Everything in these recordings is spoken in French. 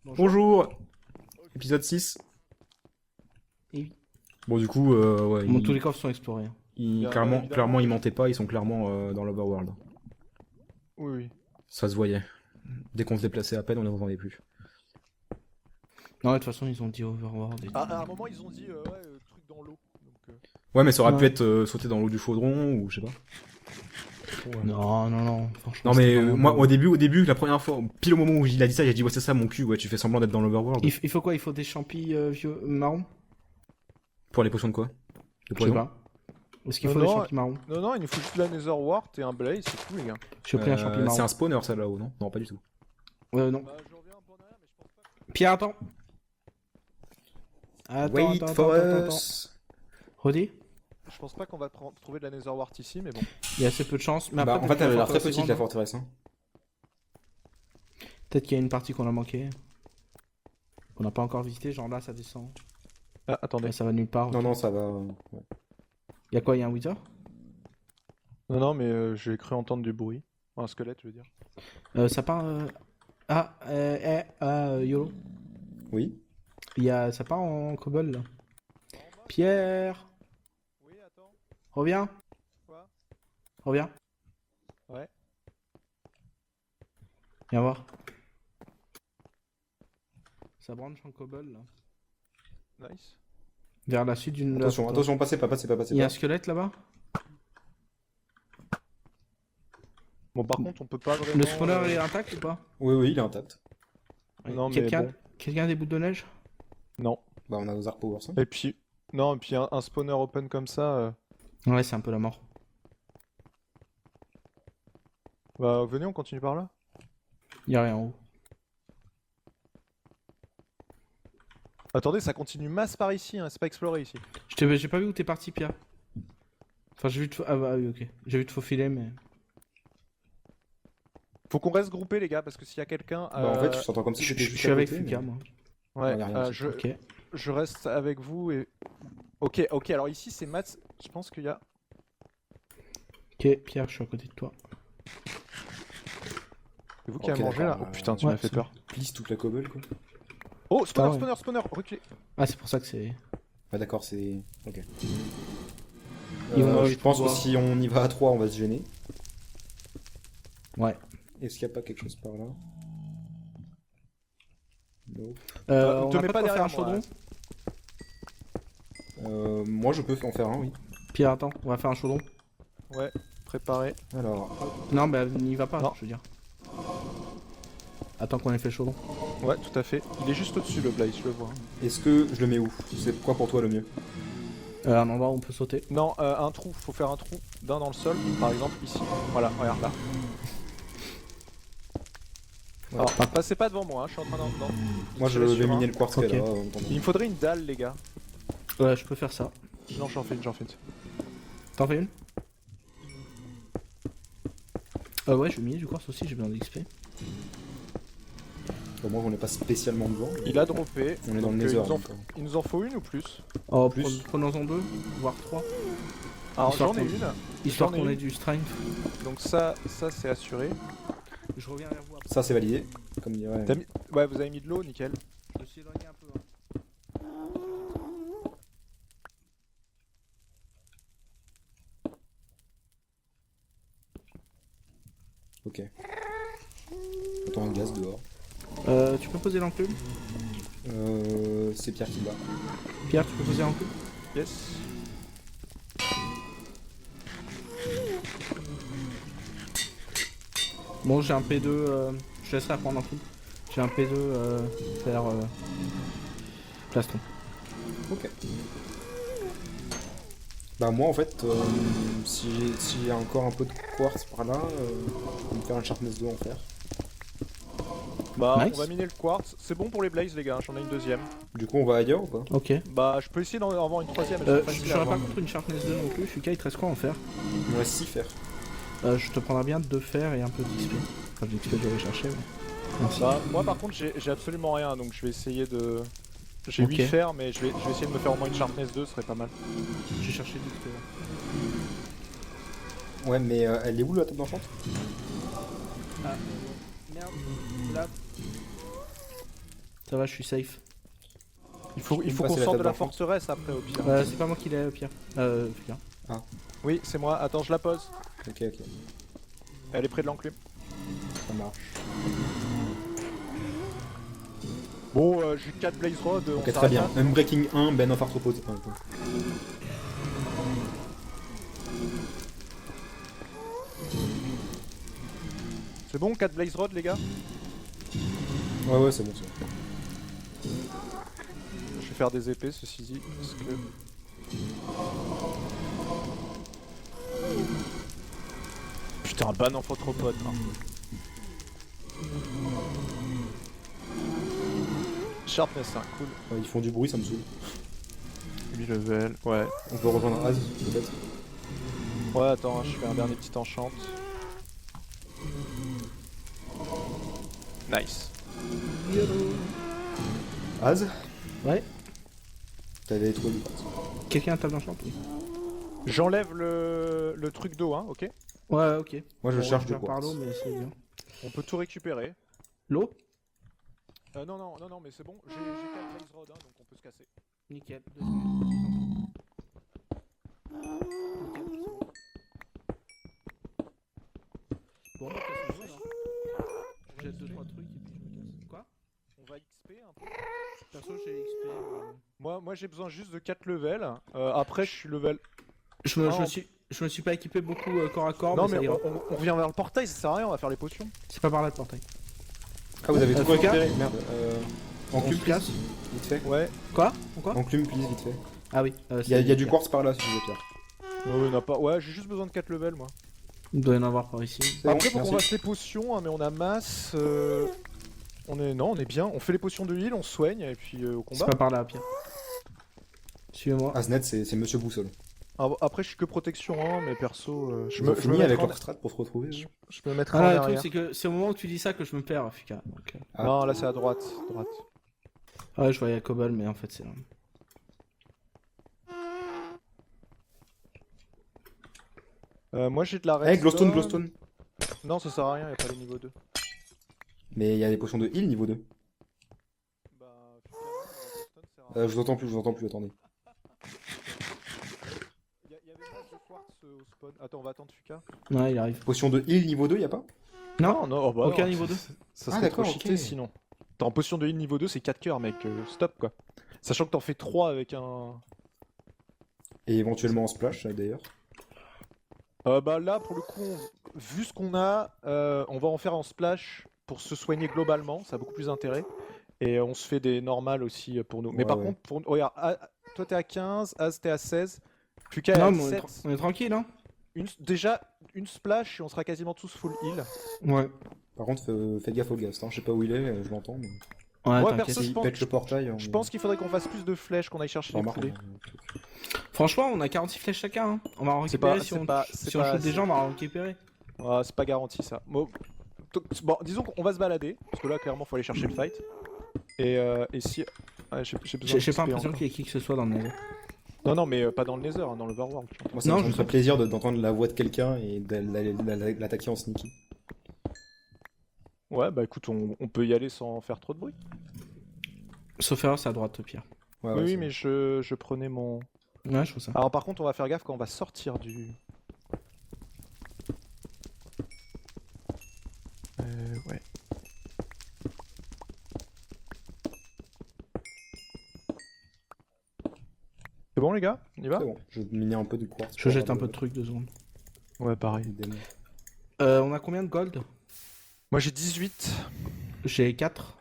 Bonjour. Épisode 6. Et oui. Bon du coup, ouais, Bon, tous les coffres sont explorés. clairement ils mentaient pas, ils sont clairement dans l'Overworld. Oui, oui. Ça se voyait. Dès qu'on se déplaçait à peine, on ne revenait plus. Non, de toute façon, ils ont dit Overworld. Et... À un moment, ils ont dit truc dans l'eau. Donc, Ouais, mais ça aurait pu Ouais. être sauter dans l'eau du chaudron ou je sais pas. Non, franchement. Non mais c'était vraiment moi beau. au début, la première fois, pile au moment où il a dit ça, j'ai dit ouais c'est ça mon cul, ouais tu fais semblant d'être dans l'Overworld. Il faut quoi? Il faut des champis vieux marrons? Pour les potions de quoi? De Je sais poison. pas. Est-ce qu'il Non, faut des non, champis marrons? Non, il nous faut juste la Nether Wart et un Blaze, c'est tout, les gars. J'ai pris un champi marron. C'est un spawner ça là-haut, non? Non, pas du tout. Non. Bah, je reviens un peu en arrière, mais je pense pas. Pierre, attends. Wait for Attends. us. Redis? Je pense pas qu'on va trouver de la Nether Wart ici, mais bon. Il y a assez peu de chance. Mais Bah, après, en fait, elle a l'air très forteresse petite la grande. forteresse. Hein. Peut-être qu'il y a une partie qu'on a manqué. Qu'on n'a pas encore visité. Genre là, ça descend. Ah, attendez. Là, ça va nulle part. Non, ok. non, ça va. Ouais. Il y a quoi? Il y a un Wither? Non, mais j'ai cru entendre du bruit. Un squelette, je veux dire. Ça part. YOLO. Oui. Ça part en cobble là. Pierre, Oui, attends. reviens. Quoi? Reviens. Ouais. Viens voir. Ça branche en cobble là. Nice. Vers la suite d'une. Attention, passez pas. Il y a un squelette là-bas. Bon, par contre, on peut pas vraiment. Le spawner il est intact ou pas? Oui, il est intact. Non, mais Quelqu'un bon. quelqu'un a des bouts de neige? Non. Bah, on a nos arc powers. Hein. Et puis. Non, et puis un spawner open comme ça. Ouais, c'est un peu la mort. Bah, venez, on continue par là. Il y a rien en haut. Attendez, ça continue masse par ici, hein, c'est pas exploré ici. J'ai pas vu où t'es parti, Pierre. Enfin, j'ai vu te. Ah bah oui, ok. J'ai vu te faufiler, mais. Faut qu'on reste groupés, les gars, parce que s'il y a quelqu'un. Bah, en fait, je t'entends comme si Je j'étais juste suis à avec côté, Fuka, mais- moi. Ouais, y a rien ici. Ok. je reste avec vous et. Ok, alors ici c'est Mats, je pense qu'il y a. Ok, Pierre, je suis à côté de toi. C'est vous qui Ok, avez mangé là? d'accord, Oh putain, tu ouais, m'as fait c'est peur. Plisse toute la cobble, quoi. Oh, spawner, Ah ouais. spawner, reculez. Ah, c'est pour ça que c'est. Ah, d'accord, c'est. Ok. Ils vont Je pense que pouvoir- si on y va à 3, on va se gêner. Ouais. Est-ce qu'il y a pas quelque chose par là? Non. On te a mets pas pas de quoi faire derrière un chaudron? Moi, je peux en faire un, oui. Pierre, attends, on va faire un chaudron. Ouais, préparé. Alors, Non, bah n'y va pas, Non. je veux dire. Attends qu'on ait fait le chaudron. Ouais, tout à fait. Il est juste au-dessus le Blaze, je le vois. est-ce que je le mets où? C'est quoi pour toi le mieux? Un endroit où on peut sauter. Non, un trou, faut faire un trou d'un dans le sol, par exemple ici. Voilà, regarde là. Alors, passez pas devant moi, hein, je suis en train d'en. Moi, je tirer vais sur un. miner le quartz qu'il y a Ok. là. en attendant. Il me faudrait une dalle, les gars. Ouais, je peux faire ça. Non, j'en fais une. T'en fais une? Ouais, je vais miner du quartz aussi, j'ai besoin d'XP. Bon, moi, on n'est pas spécialement devant. Il a droppé. On est dans le donc, nether. il, donc, il nous en faut une ou plus? Oh, Plus. prenons-en deux, voire trois. Alors Histoire j'en ai qu'on- une. Histoire J'en ai qu'on ait une. du strength. Donc ça c'est assuré. Je reviens vers vous après. Ça, c'est validé. Comme dirait. T'as mis- Ouais, vous avez mis de l'eau, nickel. Je me suis éloigné un peu. Hein. Ok. Attends, un gaz dehors. Tu peux poser l'enclume? C'est Pierre qui va. Pierre, tu peux poser l'enclume? Yes. Bon, j'ai un P2, je te laisserai apprendre l'enclume. J'ai un P2 faire plastron. Ok. Bah, moi, en fait, si j'ai encore un peu de quartz par là, je peux me faire un sharpness 2 en fer. Bah Nice. on va miner le quartz. C'est bon pour les blazes les gars, j'en ai une deuxième. Du coup, on va ailleurs ou pas? Ok. Bah je peux essayer d'en avoir une troisième. mais c'est facile à J'aurais avoir. pas contre une sharpness 2 non plus. Fuka, il te reste quoi en fer? Il me reste 6 fers. Je te prendrai bien 2 fer et un peu d'XP. Enfin, d'XP, je vais chercher. Mais... Merci. Bah moi par contre j'ai absolument rien donc je vais essayer de. J'ai Ok. 8 fers mais je vais essayer de me faire au moins une sharpness 2, ce serait pas mal. J'ai cherché d'XP. Ouais, mais elle est où la table d'enchant? Ah, merde. Là. Ça va, je suis safe. Il faut peux qu'on passer la sorte de table la d'enfant. forteresse après au pire. C'est pas moi qui l'ai, Pierre. Pierre. Oui, c'est moi. Attends, je la pose. Ok, ok, Elle est près de l'enclume. ça marche. Bon, j'ai 4 Blaze Rod. on Ok, très s'arrête bien. là. Unbreaking 1, Ben of Arthropode 1. C'est bon, 4 Blaze Rod, les gars? Ouais, ouais, c'est bon, c'est bon. Je vais faire des épées, ceci dit. Parce que... Putain, ban en photropode. Sharpness 1, cool. Ouais, ils font du bruit, ça me saoule. 8 level, ouais. On peut rejoindre Az, peut-être. Ouais, attends, je fais un dernier petit enchant. Nice. Az, Ouais. t'avais trouvé du quartz. Quelqu'un a table d'enchant? Oui. J'enlève le truc d'eau, hein, ok? Ouais, ok. Moi, je Bon, cherche je du vais par quartz. l'eau, mais c'est bien. On peut tout récupérer. L'eau? Non, mais c'est bon, j'ai 4 Blaze Rod, hein, donc on peut se casser. Nickel. 2 secondes. Nickel, c'est bon. Bon, bah, casse-toi, alors. Je jette 2-3 trucs et puis je me casse. Quoi? On va XP un peu. Perso, j'ai XP. Moi j'ai besoin juste de 4 levels. Après, je suis level. Je me suis pas équipé beaucoup corps à corps, non, mais ça mais ira. on revient vers le portail, ça sert à rien, on va faire les potions. C'est pas par là le portail. Ah, vous avez tout Focus récupéré? Merde. Enclume, On se casse. please. Vite fait. Ouais. Quoi? Pourquoi? Enclume, please, vite fait. Ah oui. Il y a du quartz par là, si tu veux, Pierre. Ouais, on a pas. Ouais, j'ai juste besoin de 4 levels, moi. Il doit y en avoir par ici. C'est bon, Après, faut qu'on merci. fasse les potions, hein, mais on a masse. Non, on est bien. On fait les potions de heal, on soigne, et puis au C'est combat. pas par là, Pierre. Suivez-moi. Aznet, c'est Monsieur Boussole. Après, je suis que protection 1, mais perso, Je me finis avec leur strat pour se retrouver. je me mettrai Ah, en le truc, arrière. c'est que c'est au moment où tu dis ça que je me perds, Fika. Donc, Ah. Non, là c'est à droite. Droite. Ouais, je voyais Cobble, mais en fait, c'est là. Moi j'ai de la Eh, redstone. glowstone. Non, ça sert à rien, y'a pas les niveaux 2. Mais il y a des potions de heal niveau 2. Bah, finalement, la glowstone sert à rien. Je vous entends plus, attendez. Y'avait masse de quartz au spawn. Attends, on va attendre Fuka. Ouais, il arrive. Potion de heal niveau 2, y a pas? Non, non, oh, bah aucun non. niveau 2. Ça Ah, serait d'accord, trop ok. cheaté sinon. T'es en potion de heal niveau 2, c'est 4 cœurs, mec. Stop quoi. Sachant que t'en fais 3 avec un. Et éventuellement en splash, d'ailleurs. Bah là, pour le coup, vu ce qu'on a, on va en faire en splash pour se soigner globalement. Ça a beaucoup plus d'intérêt. Et on se fait des normales aussi pour nous. Mais Ouais, par ouais. contre, regarde, toi t'es à 15, Az t'es à 16. Fuka est Non, à mais 17. on est tranquille, hein. Déjà, une splash et on sera quasiment tous full heal. Ouais. Par contre, faites gaffe au gast, hein. Je sais pas où il est, je l'entends. Mais... Ouais, Ouais, t'inquiète. perso, je S'il pense- pète le portail, Je pense qu'il faudrait qu'on fasse plus de flèches, qu'on aille chercher les remarque. poulets. Franchement, on a 46 flèches chacun. Hein. On va en C'est pas- récupérer si c'est on, pas- si c'est on pas shoot des assez. gens, on va en récupérer. Ah, c'est pas garanti ça. Bon, disons qu'on va se balader, parce que là, clairement, faut aller chercher le fight. Et si. Ah, j'ai besoin J'ai de pas XP l'impression encore. qu'il y ait qui que ce soit dans le nether. Non, mais pas dans le Nether, hein, dans l'Overworld. Moi, ça Non, me je ferait sais. plaisir d'entendre la voix de quelqu'un et d'aller l'attaquer en sneaky. Ouais, bah écoute, on peut y aller sans faire trop de bruit. Sauf erreur, c'est à droite, Pierre. Ouais, oui, ouais, oui, c'est mais bon. je prenais mon. Ouais, je vois ça. Alors, par contre, on va faire gaffe quand on va sortir du. Ouais. C'est bon, les gars? On y va? C'est bon, je vais miner un peu de quartz. Je jette un peu de trucs, 2 secondes. Ouais, pareil. Démon. On a combien de gold? Moi, j'ai 18. J'ai 4.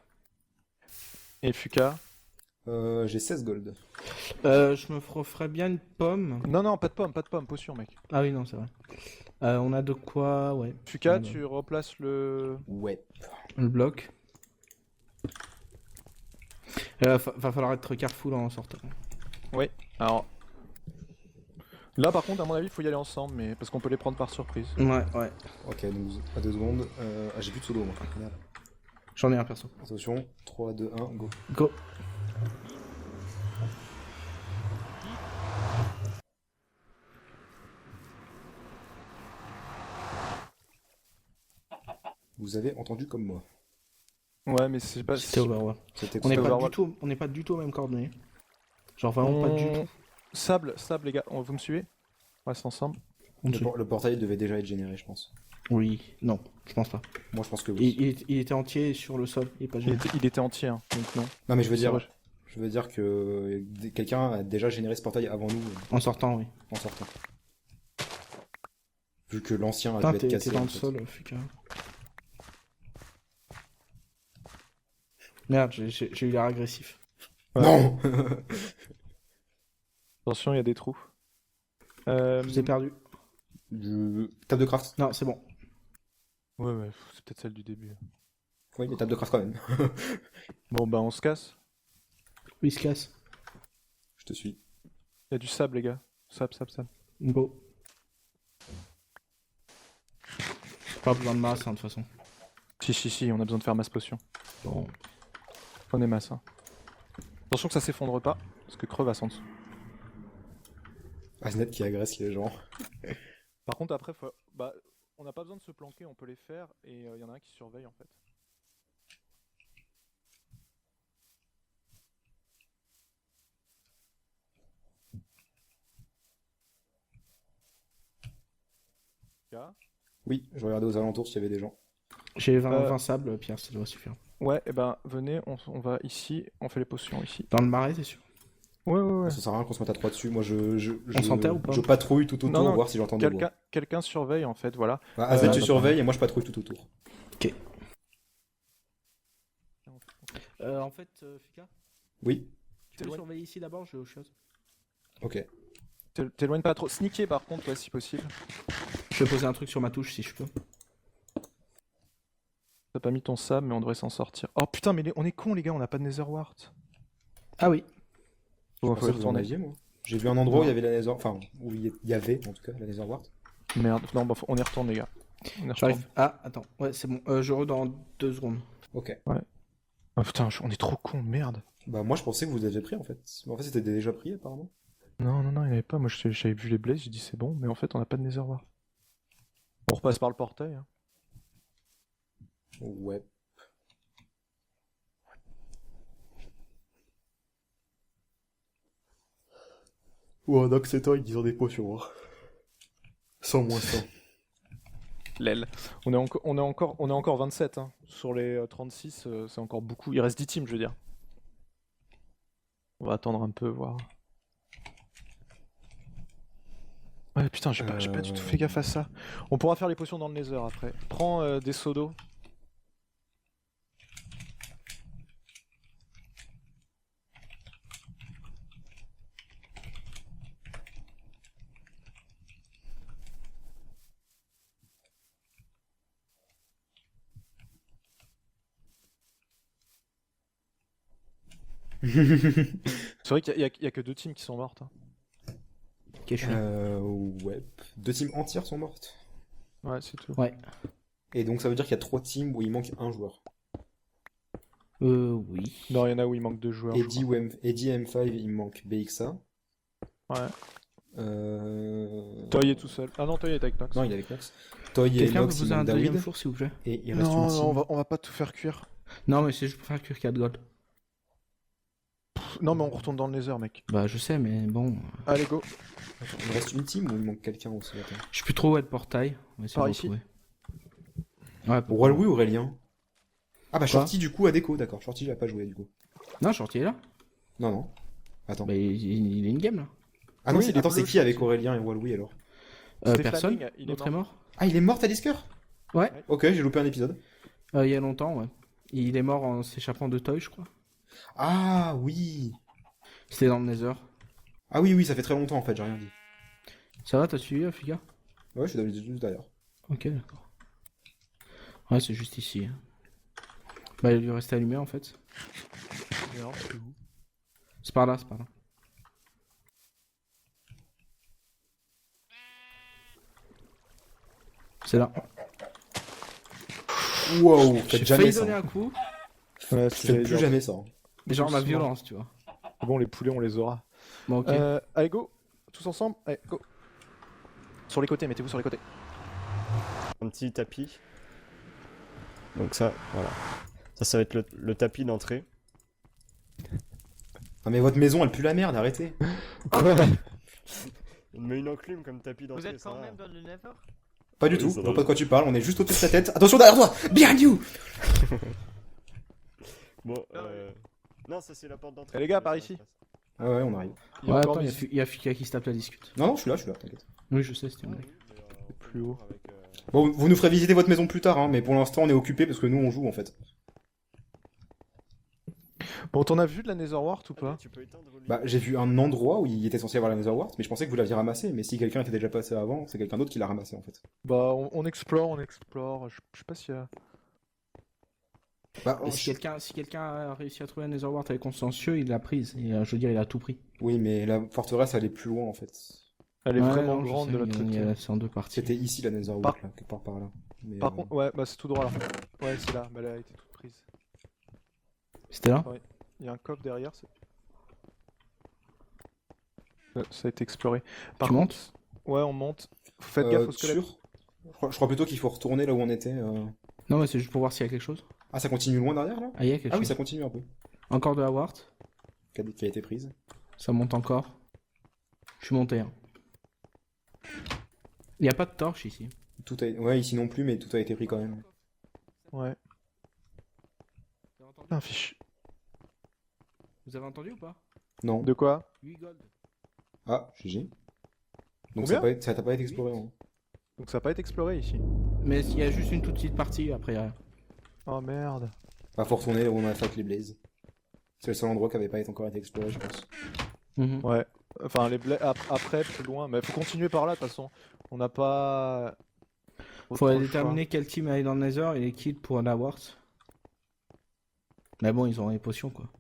Et Fuka? J'ai 16 gold. Je me ferais bien une pomme. Non, pas de pomme, potion, mec. Ah oui, non, c'est vrai. On a de quoi, ouais. Fuka, Ouais, bah. tu replaces le. Ouais. Le bloc. Va falloir être careful en sortant. Alors. Là, par contre, à mon avis, il faut y aller ensemble, mais parce qu'on peut les prendre par surprise. Ouais, ouais. Ok, donc à 2 secondes. J'ai plus de solo, moi. Merde. J'en ai un perso. Attention, 3, 2, 1, go. Go. Vous avez entendu comme moi. Ouais, mais c'est pas. C'était Overworld. C'était On n'est cool. pas Overworld. du tout, on n'est pas du tout aux mêmes coordonnées. Genre vraiment pas du tout. Sable, les gars, vous me suivez? On reste ensemble. On Le, suit. le portail devait déjà être généré, je pense. Oui, non, je pense pas. Moi, je pense que Il, oui. il était entier sur le sol, il est pas Il gêné. était entier, hein, donc non. Non, mais je veux C'est dire, vrai. que quelqu'un a déjà généré ce portail avant nous En sortant, oui. en sortant. Vu que l'ancien a Putain, dû être t'es cassé. dans en le fait. sol, Fuka. Merde, j'ai eu l'air agressif. Non. Attention, il y a des trous. Je vous ai perdu. Table de craft. Non, c'est bon. Ouais, c'est peut-être celle du début. Oui, mais table de craft quand même. Bon, bah on se casse. Oui, il se casse. Je te suis. Il y a du sable, les gars. Sable. Go. Pas besoin de masse, hein, de toute façon. Si, on a besoin de faire masse potion. Bon. Prenez masse. Hein. Attention que ça s'effondre pas, parce que creux va en dessous. Asnet qui agresse les gens. Par contre, après, bah, on n'a pas besoin de se planquer, on peut les faire, et il y en a un qui surveille en fait. Là. Oui, je regardais aux alentours s'il y avait des gens. J'ai 20 sables, Pierre, ça doit suffire. Ouais, et ben venez, on va ici, on fait les potions ici. Dans le marais, c'est sûr. Ouais. Ça sert à rien qu'on se mette à 3 dessus. Moi, On s'enterre ou pas? je patrouille tout autour, Non, voir si j'entends des voix. Quelqu'un surveille en fait, voilà. Bah, Asnet, tu d'accord. surveilles et moi, je patrouille tout autour. Ok. En fait, Fika, Oui, tu peux surveiller ici d'abord, je vais aux choses. ok. T'éloignes pas trop. Sneaker par contre, ouais, si possible. Je vais poser un truc sur ma touche si je peux. T'as pas mis ton sable, mais on devrait s'en sortir. Oh putain, mais on est cons les gars, on n'a pas de Nether Wart. Ah oui. Je Bon, pensais faut que y vous en retourner. aviez, moi. J'ai vu un endroit où Non. il y avait la Nether... Enfin, où il y avait, en tout cas, la Nether Wart. Merde, non, bah, on y retourne les gars. On y retourne. J'arrive. Ah, attends. Ouais, c'est bon. Je re dans 2 secondes. Ok. Oh putain, on est trop cons, merde. Bah, moi, je pensais que vous aviez pris, en fait. En fait, c'était déjà pris, apparemment. Non, il n'y en avait pas. Moi, j'avais vu les blazes, j'ai dit c'est bon, mais en fait, on n'a pas de Nether Wart. On repasse par le portail. Hein. Ouais. Ou un Oxetor qui ont des potions. 100 moins 100. L'aile. On est encore 27. Hein. Sur les 36, c'est encore beaucoup. Il reste 10 teams, je veux dire. On va attendre un peu, voir. Ouais, putain, j'ai pas du tout fait gaffe à ça. On pourra faire les potions dans le Nether après. Prends des seaux d'eau. C'est vrai qu'il y a que 2 teams qui sont mortes. Hein. Ok, je suis là. Ouais. 2 teams entières sont mortes. Ouais, c'est tout. Ouais. Et donc, ça veut dire qu'il y a 3 teams où il manque un joueur. Oui. Non, il y en a où il manque 2 joueurs. je Eddie, Eddie M5, il manque BXA. crois. Ouais. Euh... Toy est tout seul. Ah non, Toy est avec Nox. Non, il est avec Nox. Toy et Quelqu'un peut Nox, il poser un manque deuxième David. four, s'il vous plaît? Et il reste une Non, team. on va pas tout faire cuire. Non, mais c'est juste pour faire cuire 4 gold. Non, mais on retourne dans le Nether, mec. Bah, je sais, mais bon. Allez, go. Attends, il reste une team ou il manque quelqu'un aussi? Attends. Je sais plus trop où est le portail. On va essayer Par de ici. retrouver. Ouais, Pour Walwi ou Aurélien? Ah bah Quoi Shorty du coup à déco, d'accord. Shorty il a pas joué du coup. Non, Shorty est là. Non. Attends. Bah, il est in-game là. Ah non, Oui, attends, le c'est qui avec Shorty. Aurélien et Walwi alors? C'était Personne. Flaming, il est L'autre est mort. Ah, il est mort Talisker? Ouais. Ok, j'ai loupé un épisode. Il y a longtemps, ouais. Il est mort en s'échappant de Toy, je crois. Ah oui. C'était dans le Nether. Ah oui, ça fait très longtemps en fait, j'ai rien dit. Ça va, t'as suivi, Fika? Ouais, je suis juste derrière. Ok, d'accord. Ouais, c'est juste ici. Hein. Bah, il lui restait allumé en fait. Merde, c'est où? C'est par là, c'est par là. C'est là. Wow, J'ai faites jamais failli ça. donner un coup. Ouais, Faites plus jamais ça. Mais genre la Doucement. violence, tu vois. Bon, les poulets, on les aura. Bon, ok. Allez, go. Tous ensemble. Allez, go. Sur les côtés, mettez-vous sur les côtés. Un petit tapis. Donc ça, voilà. Ça va être le tapis d'entrée. Ah mais votre maison, elle pue la merde, arrêtez. Mais une enclume comme tapis Vous d'entrée, êtes ça quand va. même dans le Nether? Pas du Oui, tout, ça je va. vois pas de quoi tu parles, on est juste au-dessus de ta tête. Attention derrière toi. Behind you. Bon, non, ça c'est la porte d'entrée. Eh, les gars, par ici. Ah ouais, on arrive. Il y a Ouais, encore attends, des- il y a Fika qui se tape la discute. Non, non, je suis là, t'inquiète. Oui, je sais, c'était une blague. Plus haut. Bon, vous nous ferez visiter votre maison plus tard, hein, mais pour l'instant on est occupé parce que nous on joue en fait. Bon, t'en as vu de la Netherwart ou pas? Tu peux éteindre le- Bah, j'ai vu un endroit où il était censé avoir la Netherwart, mais je pensais que vous l'aviez ramassé. Mais si quelqu'un était déjà passé avant, c'est quelqu'un d'autre qui l'a ramassé en fait. Bah, on explore. Je sais pas s'il y a. Bah, Et si quelqu'un a réussi à trouver la Netherwart avec consciencieux, il l'a prise. Et je veux dire, il a tout pris. oui, mais la forteresse elle est plus loin en fait. Elle est Ouais, vraiment non, je grande sais, de l'autre côté. C'est en deux parties. C'était ici la Netherwart, Par- là, quelque part par là. Mais, Par contre, ouais, bah c'est tout droit là. Ouais, c'est là. Bah, elle a été toute prise. C'était là? Il y a un coffre derrière. Ça a été exploré. Par Tu contre, montes? ouais, on monte. Faites gaffe au squelette. sûr je crois plutôt qu'il faut retourner là où on était. Non, mais c'est juste pour voir s'il y a quelque chose. Ah, ça continue loin derrière là? Ah, il y a quelque Ah oui, chose. ça continue un peu. Encore de la wart. Qui a été prise. Ça monte encore. Je suis monté. Hein. Il n'y a pas de torche ici. Ouais, ici non plus, mais tout a été pris quand même. Ouais. Un fichier. Vous avez entendu ou pas? Non. De quoi? 8 gold. Ah, GG. Donc Combien ça t'a pas été exploré. Hein. Donc ça n'a pas été exploré ici. Mais il y a juste une toute petite partie, après il y a rien. Oh merde. Bah, faut retourner là où on a fait avec les blazes. C'est le seul endroit qui avait pas encore été exploré, je pense. Mhm. Ouais. Enfin, après, plus loin. Mais faut continuer par là de toute façon. On n'a pas. Faudrait autre déterminer quel team allait dans le Nether et les kills pour la wart. Mais bon, ils ont les potions quoi. choix.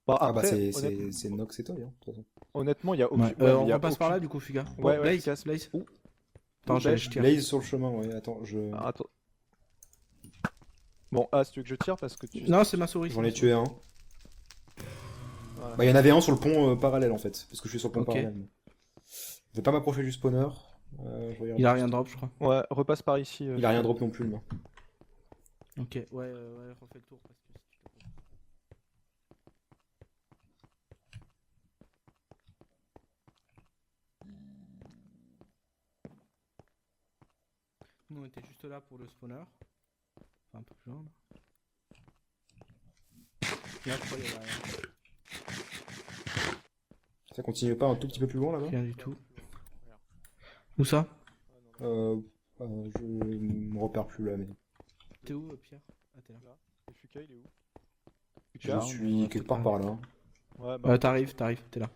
Bah, Ah bah après, c'est Nox et Toy, hein, de toute façon. honnêtement, il y a Ouais, aucun. on repasse par là du coup, Fuga. Ouais, ouais, Blaze, efficace. Blaze. Ouh. Attends, Blaze, je tire. Blaze sur le chemin, ouais, attends, Ah, attends. Bon, si tu veux que je tire parce que tu. Non, c'est ma souris. j'en ai tué un. Voilà. Bah, il y en avait un sur le pont parallèle en fait, parce que je suis sur le pont Ok. parallèle. Je vais pas m'approcher du spawner. Je regarde. Il a rien drop, je crois. Ouais, repasse par ici. Il a rien drop non plus, le mien. Ok, ouais, refais le tour. Parce que... Nous on était juste là pour le spawner. Enfin, un peu plus loin. Là. Là, je crois qu'il y avait rien. Ça continue pas un tout petit peu plus loin là-bas? Rien du tout. Où ça? Je me repère plus là, mais. T'es où, Pierre? Ah, t'es là. Et Fuka, il est où? Je Fuka, suis quelque part par là. Ouais, bah, T'arrives, t'es là.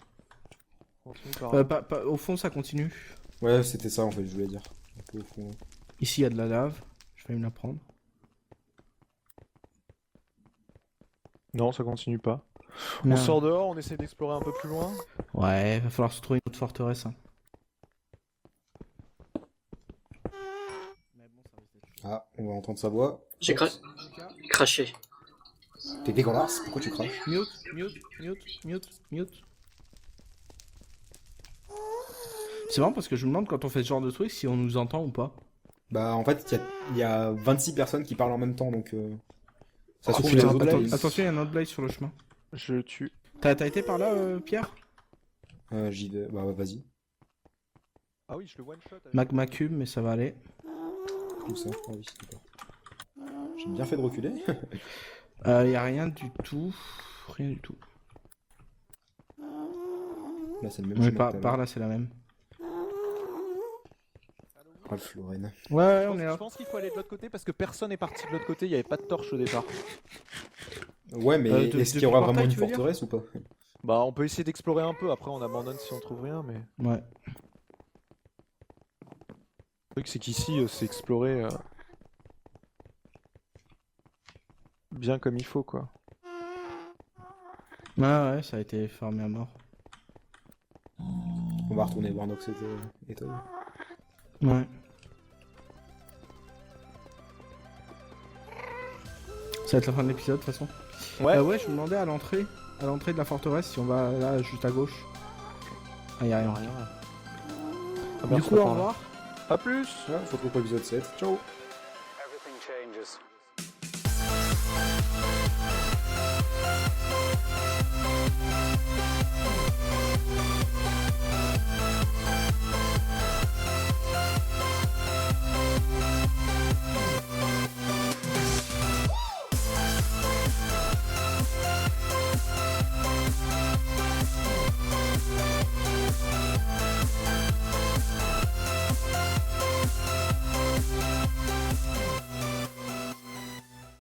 continue par là. Au fond, ça continue. Ouais, c'était ça en fait, je voulais dire. Un peu au fond. Ici, il y a de la lave. Je vais me la prendre. Non, ça continue pas. Non. On sort dehors, on essaie d'explorer un peu plus loin. Ouais, va falloir se trouver une autre forteresse. Hein. Mais bon, ça risque d'être chaud. Ah, on va entendre sa voix. J'ai craché. T'es dégueulasse, pourquoi tu craches? Mute. C'est marrant parce que je me demande quand on fait ce genre de truc si on nous entend ou pas. Bah en fait, il y a 26 personnes qui parlent en même temps, donc... Ça se Oh, trouve, putain, les autres, attends, là, ils- Attention, il y a un autre blaze sur le chemin. Je le tue. T'as été par là, Pierre? J'y vais, bah ouais, vas-y. Ah oui, je le one shot. avec- Magma cube, mais ça va aller. Comme ça, ah oui, d'accord. J'ai bien fait de reculer. Y a rien du tout. Rien du tout. Là, c'est le même Mais chemin que par là, c'est la même. Ralph Lauren. Ouais, Je on pense- est Je là. pense qu'il faut aller de l'autre côté parce que personne n'est parti de l'autre côté, il n'y avait pas de torche au départ. Ouais, mais de- est-ce depuis qu'il y aura le vraiment portail, une tu veux dire forteresse ou pas? Bah on peut essayer d'explorer un peu, après on abandonne si on trouve rien, mais... Ouais. Le truc c'est qu'ici c'est explorer bien comme il faut quoi. Ouais, ça a été fermé à mort. On va retourner voir Nox et Toy. Ouais. Ça va être la fin de l'épisode de toute façon. Ouais. Ouais, je me demandais à l'entrée de la forteresse si on va là juste à gauche. Ah, y a rien. Ah, bah, Du on coup, se au reparle. revoir. A plus. Ouais, on se retrouve pour l'épisode 7. Ciao!